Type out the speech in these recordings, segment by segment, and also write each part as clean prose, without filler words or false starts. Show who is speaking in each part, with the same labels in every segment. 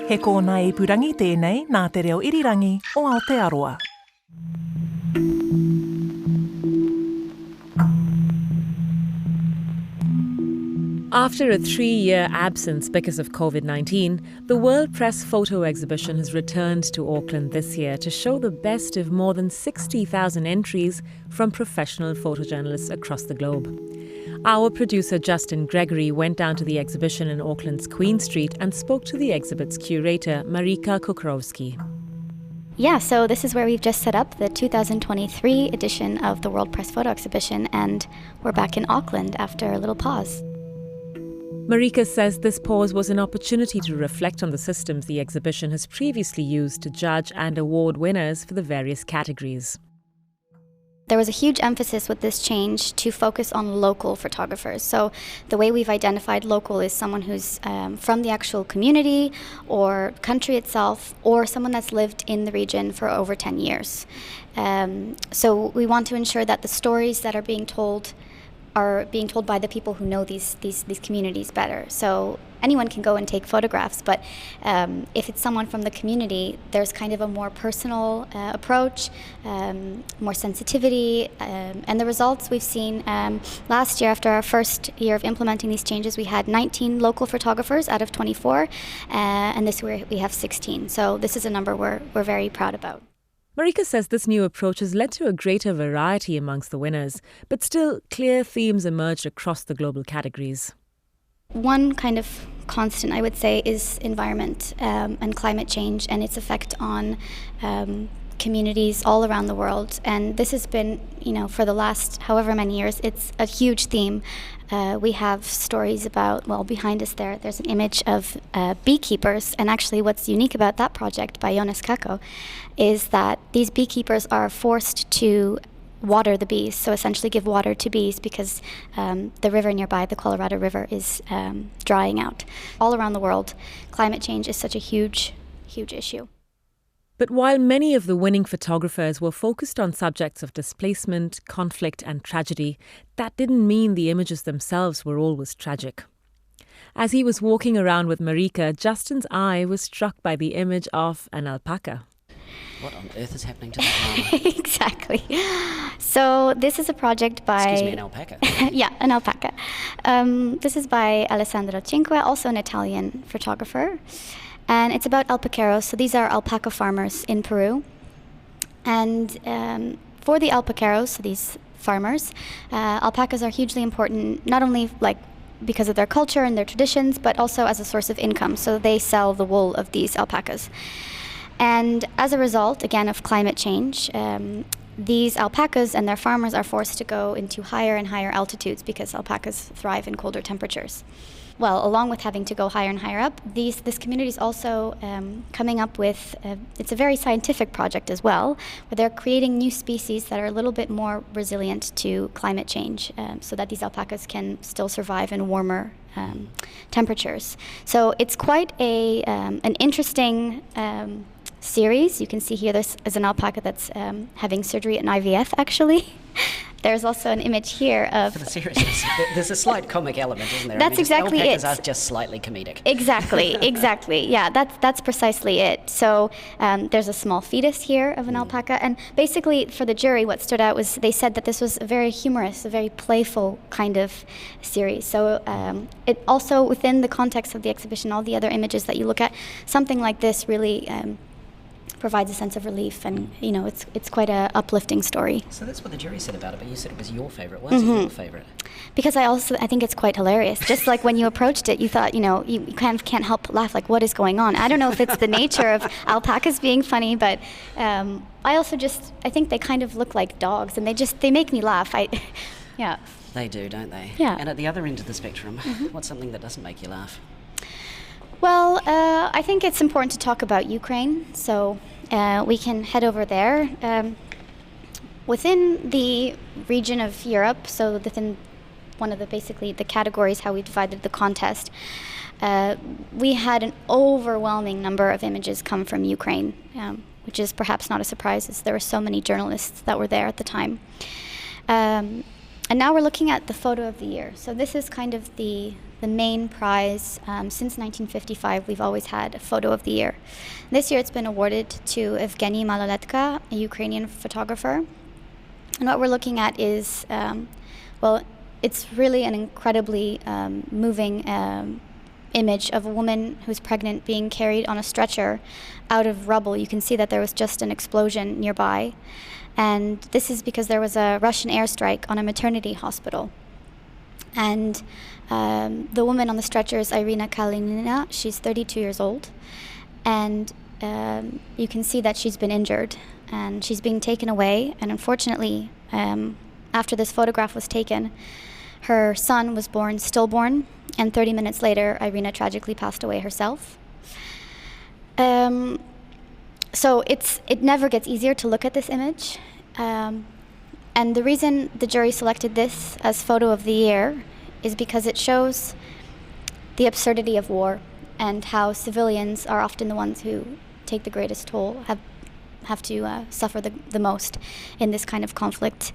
Speaker 1: He kōna I purangi tēnei nā te reo irirangi o Aotearoa.
Speaker 2: After a 3-year absence because of COVID-19, the World Press Photo Exhibition has returned to Auckland this year to show the best of more than 60,000 entries from professional photojournalists across the globe. Our producer Justin Gregory went down to the exhibition in Auckland's Queen Street and spoke to the exhibit's curator, Marika Kukrowski.
Speaker 3: Yeah, so this is where we've just set up the 2023 edition of the World Press Photo Exhibition, and we're back in Auckland after a little pause.
Speaker 2: Marika says this pause was an opportunity to reflect on the systems the exhibition has previously used to judge and award winners for the various categories.
Speaker 3: There was a huge emphasis with this change to focus on local photographers. So the way we've identified local is someone who's from the actual community or country itself, or someone that's lived in the region for over 10 years. So we want to ensure that the stories that are being told by the people who know these communities better. So anyone can go and take photographs, but if it's someone from the community, there's kind of a more personal approach, more sensitivity, and the results we've seen last year, after our first year of implementing these changes, we had 19 local photographers out of 24, and this year we have 16. So this is a number we're very proud about.
Speaker 2: Marika says this new approach has led to a greater variety amongst the winners, but still clear themes emerged across the global categories.
Speaker 3: One kind of constant, I would say, is environment and climate change and its effect on communities all around the world. And this has been, for the last however many years, it's a huge theme. We have stories about, behind us there's an image of beekeepers. And actually what's unique about that project by Jonas Kako is that these beekeepers are forced to water the bees, so essentially give water to bees because the river nearby, the Colorado River, is drying out. All around the world, climate change is such a huge, huge issue.
Speaker 2: But while many of the winning photographers were focused on subjects of displacement, conflict and tragedy, that didn't mean the images themselves were always tragic. As he was walking around with Marika, Justin's eye was struck by the image of an alpaca.
Speaker 4: What on earth is happening to that llama?
Speaker 3: Exactly. So this is a project by...
Speaker 4: Excuse me, an alpaca?
Speaker 3: Yeah, an alpaca. This is by Alessandro Cinque, also an Italian photographer. And it's about alpacaros. So these are alpaca farmers in Peru. And for the alpacaros, so these farmers, alpacas are hugely important, not only because of their culture and their traditions, but also as a source of income. So they sell the wool of these alpacas. And as a result, again, of climate change, these alpacas and their farmers are forced to go into higher and higher altitudes because alpacas thrive in colder temperatures. Well, along with having to go higher and higher up, this community is also coming up with, it's a very scientific project as well, where they're creating new species that are a little bit more resilient to climate change, so that these alpacas can still survive in warmer temperatures. So it's quite an interesting series. You can see here this is an alpaca that's having surgery at an IVF, actually. There's also an image here of...
Speaker 4: For the seriousness, there's a slight comic element, isn't there?
Speaker 3: That's exactly it.
Speaker 4: Alpacas are just slightly comedic.
Speaker 3: Exactly. Yeah, that's precisely it. So there's a small fetus here of an alpaca. And basically, for the jury, what stood out was they said that this was a very humorous, a very playful kind of series. So it also, within the context of the exhibition, all the other images that you look at, something like this really... provides a sense of relief, and it's quite a uplifting story.
Speaker 4: So that's what the jury said about it, but you said it was your favourite. Why is it your favourite?
Speaker 3: Because I think it's quite hilarious. Just like when you approached it, you thought, you kind of can't help but laugh, like, what is going on? I don't know if it's the nature of alpacas being funny, but I think they kind of look like dogs, and they make me laugh. Yeah.
Speaker 4: They do, don't they?
Speaker 3: Yeah.
Speaker 4: And at the other end of the spectrum, what's something that doesn't make you laugh?
Speaker 3: Well, I think it's important to talk about Ukraine, so we can head over there. Within the region of Europe, so within one of the categories, how we divided the contest, we had an overwhelming number of images come from Ukraine, which is perhaps not a surprise, as there were so many journalists that were there at the time. And now we're looking at the photo of the year. So this is kind of the the main prize. Since 1955, we've always had a photo of the year. This year it's been awarded to Evgeny Maloletka, a Ukrainian photographer. And what we're looking at is, it's really an incredibly moving image of a woman who's pregnant being carried on a stretcher out of rubble. You can see that there was just an explosion nearby. And this is because there was a Russian airstrike on a maternity hospital. And the woman on the stretcher is Irina Kalinina. She's 32 years old. And you can see that she's been injured. And she's being taken away. And unfortunately, after this photograph was taken, her son was born stillborn. And 30 minutes later, Irina tragically passed away herself. So it never gets easier to look at this image. And the reason the jury selected this as photo of the year is because it shows the absurdity of war and how civilians are often the ones who take the greatest toll, have to suffer the most in this kind of conflict.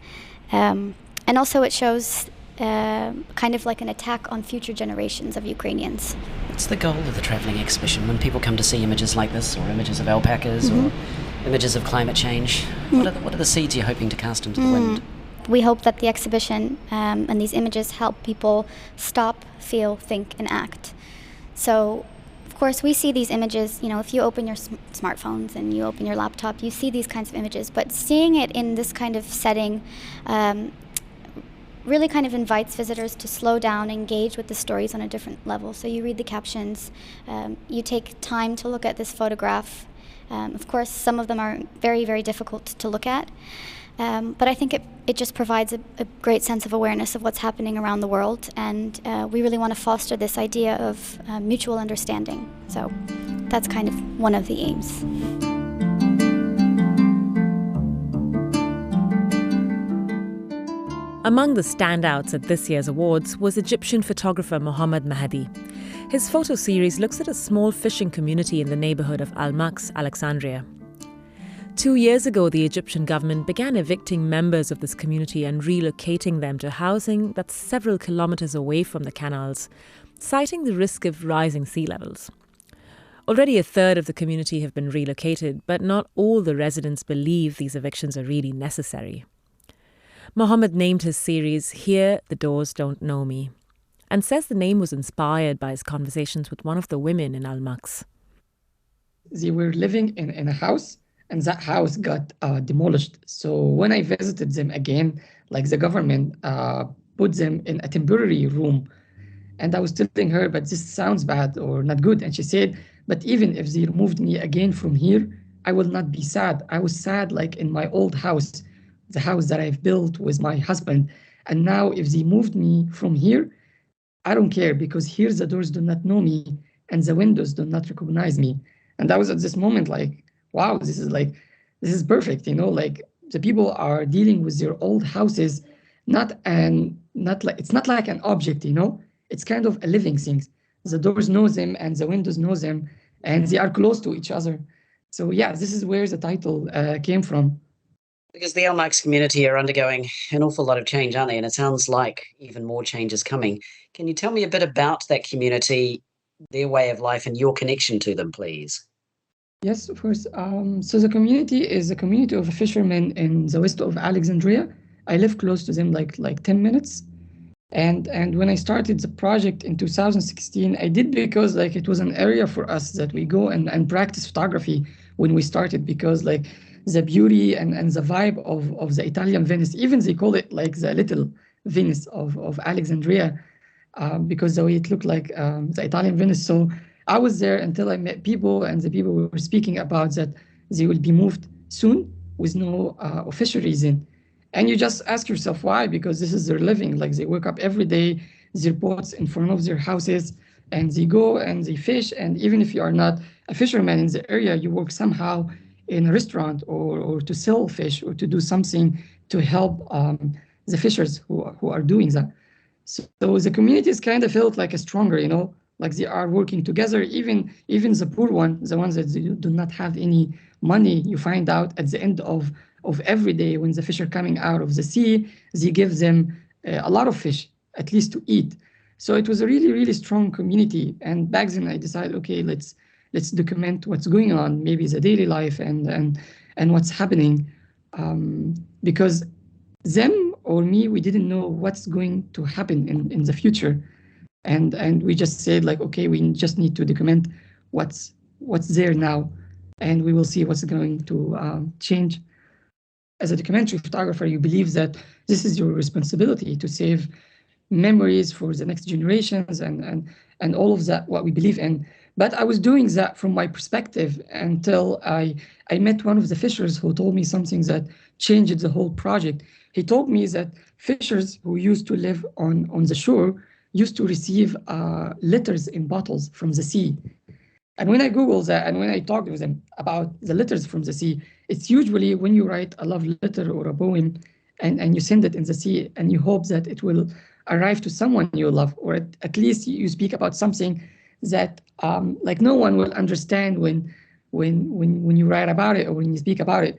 Speaker 3: And also it shows kind of like an attack on future generations of Ukrainians.
Speaker 4: What's the goal of the travelling exhibition when people come to see images like this, or images of alpacas, or images of climate change? What are the seeds you're hoping to cast into the wind?
Speaker 3: We hope that the exhibition and these images help people stop, feel, think, and act. So, of course, we see these images, if you open your smartphones and you open your laptop, you see these kinds of images, but seeing it in this kind of setting really kind of invites visitors to slow down, engage with the stories on a different level. So you read the captions, you take time to look at this photograph. Of course, some of them are very, very difficult to look at. But I think it just provides a great sense of awareness of what's happening around the world. And we really want to foster this idea of mutual understanding. So that's kind of one of the aims.
Speaker 2: Among the standouts at this year's awards was Egyptian photographer Mohamed Mahdy. His photo series looks at a small fishing community in the neighbourhood of Al-Maks, Alexandria. 2 years ago, the Egyptian government began evicting members of this community and relocating them to housing that's several kilometres away from the canals, citing the risk of rising sea levels. Already a third of the community have been relocated, but not all the residents believe these evictions are really necessary. Mohamed named his series Here the Doors Don't Know Me, and says the name was inspired by his conversations with one of the women in Al-Maks.
Speaker 5: They were living in a house, and that house got demolished. So when I visited them again, the government put them in a temporary room. And I was telling her, but this sounds bad or not good. And she said, but even if they removed me again from here, I will not be sad. I was sad in my old house, the house that I've built with my husband. And now if they moved me from here, I don't care, because here the doors do not know me and the windows do not recognize me. And I was at this moment wow, this is perfect. The people are dealing with their old houses, it's not like an object, it's kind of a living thing. The doors know them and the windows know them, and they are close to each other. So yeah, this is where the title came from.
Speaker 4: Because the Al-Maks community are undergoing an awful lot of change, aren't they? And it sounds like even more change is coming. Can you tell me a bit about that community, their way of life, and your connection to them, please?
Speaker 5: Yes, of course. So the community is a community of fishermen in the west of Alexandria. I live close to them, like 10 minutes. And when I started the project in 2016, I did because it was an area for us that we go and practice photography when we started, because the beauty and the vibe of the Italian Venice, even they call it the little Venice of Alexandria, because the way it looked like the Italian Venice. So I was there until I met people, and the people were speaking about that they will be moved soon with no official reason. And you just ask yourself why, because this is their living. They wake up every day, their boats in front of their houses, and they go and they fish. And even if you are not a fisherman in the area, you work somehow in a restaurant or to sell fish or to do something to help the fishers who are doing that. So the communities kind of felt stronger, they are working together. Even the poor ones, the ones that do not have any money, you find out at the end of every day when the fish are coming out of the sea, they give them a lot of fish, at least to eat. So it was a really, really strong community. And back then I decided, okay, let's document what's going on, maybe the daily life and what's happening. Because them or me, we didn't know what's going to happen in the future. And we just said like, okay, we just need to document what's there now, and we will see what's going to change. As a documentary photographer, you believe that this is your responsibility to save memories for the next generations and all of that, what we believe in. But I was doing that from my perspective until I met one of the fishers who told me something that changed the whole project. He told me that fishers who used to live on the shore used to receive letters in bottles from the sea. And when I Googled that and when I talked with them about the letters from the sea, it's usually when you write a love letter or a poem and you send it in the sea and you hope that it will arrive to someone you love, or at least you speak about something that like no one will understand when you write about it or when you speak about it.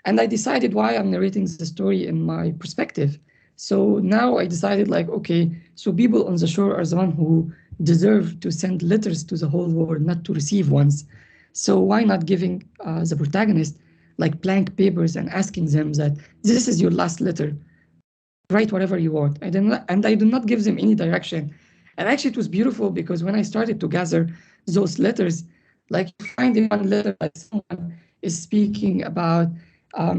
Speaker 5: And I decided why I'm narrating the story in my perspective. So now I decided like, okay, so people on the shore are the one who deserve to send letters to the whole world, not to receive ones. So why not giving the protagonist like blank papers and asking them that this is your last letter, write whatever you want. I do not give them any direction. And actually it was beautiful because when I started to gather those letters, like you find in one letter that someone is speaking about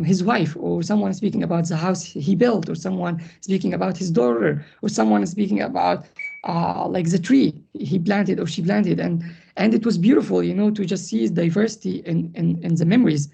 Speaker 5: his wife, or someone speaking about the house he built, or someone speaking about his daughter, or someone speaking about like the tree he planted or she planted. And it was beautiful, you know, to just see diversity in the memories,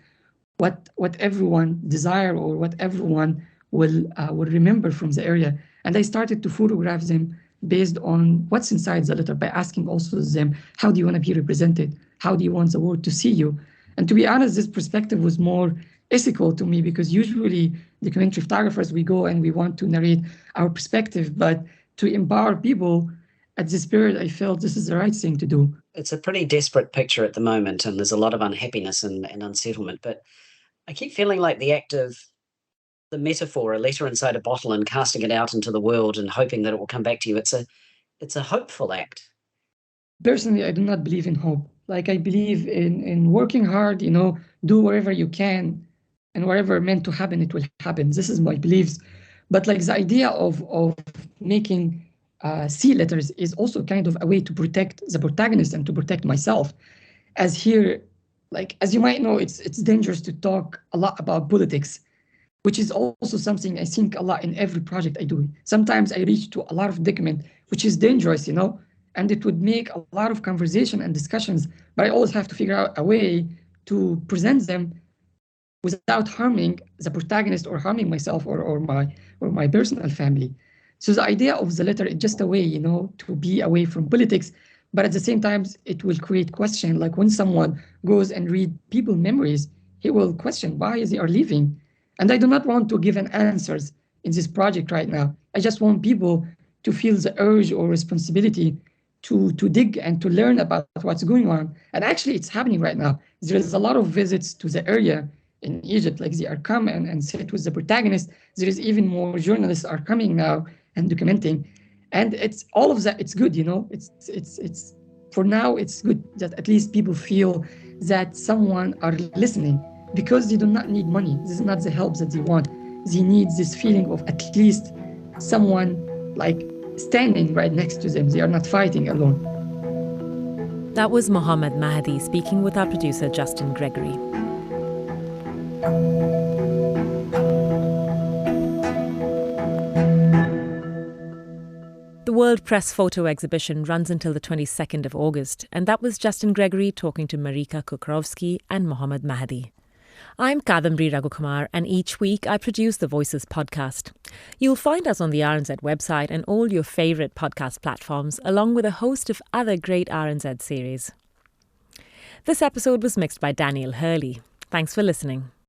Speaker 5: what everyone desire or what everyone will remember from the area. And I started to photograph them based on what's inside the letter by asking also them, how do you want to be represented? How do you want the world to see you? And to be honest, this perspective was more ethical to me, because usually documentary photographers, we go and we want to narrate our perspective, but to empower people at this period, I felt this is the right thing to do.
Speaker 4: It's a pretty desperate picture at the moment, and there's a lot of unhappiness and unsettlement. But I keep feeling like the act of the metaphor, a letter inside a bottle and casting it out into the world and hoping that it will come back to you. It's a hopeful act.
Speaker 5: Personally, I do not believe in hope. Like I believe in working hard, you know, do whatever you can, and whatever meant to happen, it will happen. This is my beliefs. But like the idea of making sea letters is also kind of a way to protect the protagonist and to protect myself. As here, like as you might know, it's dangerous to talk a lot about politics, which is also something I think a lot in every project I do. Sometimes I reach to a lot of document, which is dangerous, you know, and it would make a lot of conversation and discussions, but I always have to figure out a way to present them without harming the protagonist or harming myself or my personal family. So the idea of the letter is just a way, you know, to be away from politics, but at the same time, it will create question. Like when someone goes and read people's memories, he will question why they are leaving. And I do not want to give an answers in this project right now. I just want people to feel the urge or responsibility to dig and to learn about what's going on. And actually, it's happening right now. There is a lot of visits to the area in Egypt, like they are coming and sit with the protagonist. There is even more journalists are coming now and documenting. And it's all of that. It's good, you know. It's for now. It's good that at least people feel that someone are listening, because they do not need money. This is not the help that they want. They need this feeling of at least someone like standing right next to them. They are not fighting alone.
Speaker 2: That was Mohamed Mahdy speaking with our producer Justin Gregory. The World Press Photo Exhibition runs until the 22nd of August, and that was Justin Gregory talking to Marika Kukrovsky and Mohamed Mahdy. I'm Kadambri Raghukumar, and each week I produce the Voices podcast. You'll find us on the RNZ website and all your favourite podcast platforms, along with a host of other great RNZ series. This episode was mixed by Daniel Hurley. Thanks for listening.